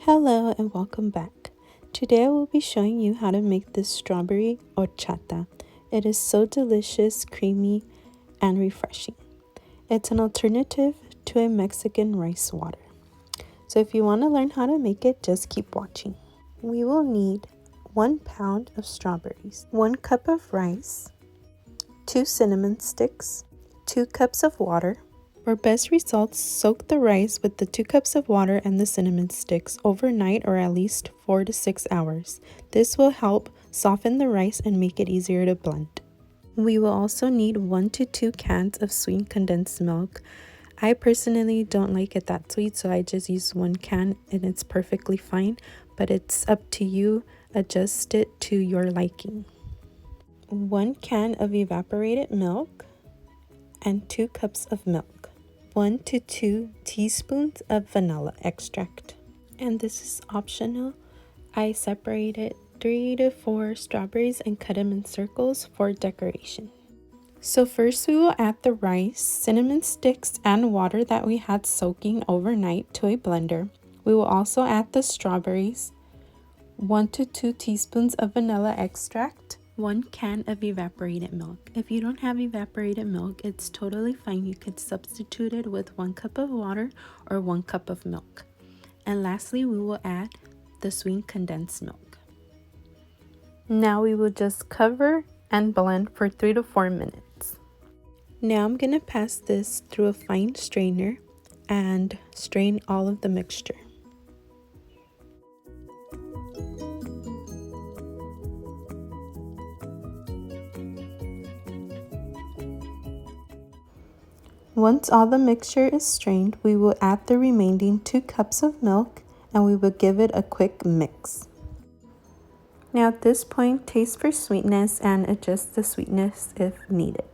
Hello and welcome back. Today I will be showing you how to make this strawberry horchata. It is so delicious, creamy, and refreshing. It's an alternative to a Mexican rice water. So if you want to learn how to make it, just keep watching. We will need 1 pound of strawberries, 1 cup of rice, 2 cinnamon sticks, 2 cups of water. For best results, soak the rice with the 2 cups of water and the cinnamon sticks overnight or at least 4 to 6 hours. This will help soften the rice and make it easier to blend. We will also need 1 to 2 cans of sweetened condensed milk. I personally don't like it that sweet, so I just use 1 can and it's perfectly fine, but it's up to you. Adjust it to your liking. 1 can of evaporated milk and 2 cups of milk. 1 to 2 teaspoons of vanilla extract. And this is optional. I separated 3 to 4 strawberries and cut them in circles for decoration. So first we will add the rice, cinnamon sticks, and water that we had soaking overnight to a blender. We will also add the strawberries, 1 to 2 teaspoons of vanilla extract, 1 can of evaporated milk. If you don't have evaporated milk, it's totally fine. You could substitute it with 1 cup of water or 1 cup of milk. And lastly, we will add the sweetened condensed milk. Now we will just cover and blend for 3 to 4 minutes. Now I'm going to pass this through a fine strainer and strain all of the mixture. Once all the mixture is strained, we will add the remaining 2 cups of milk and we will give it a quick mix. Now at this point, taste for sweetness and adjust the sweetness if needed.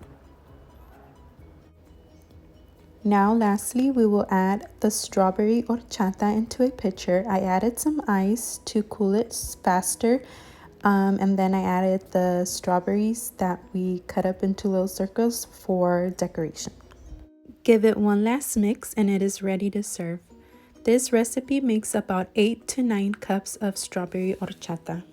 Now lastly, we will add the strawberry horchata into a pitcher. I added some ice to cool it faster, and then I added the strawberries that we cut up into little circles for decoration. Give it one last mix and it is ready to serve. This recipe makes about 8 to 9 cups of strawberry horchata.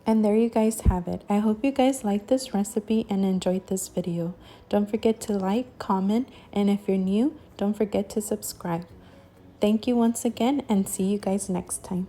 And there you guys have it. I hope you guys liked this recipe and enjoyed this video. Don't forget to like, comment, and if you're new, don't forget to subscribe. Thank you once again and see you guys next time.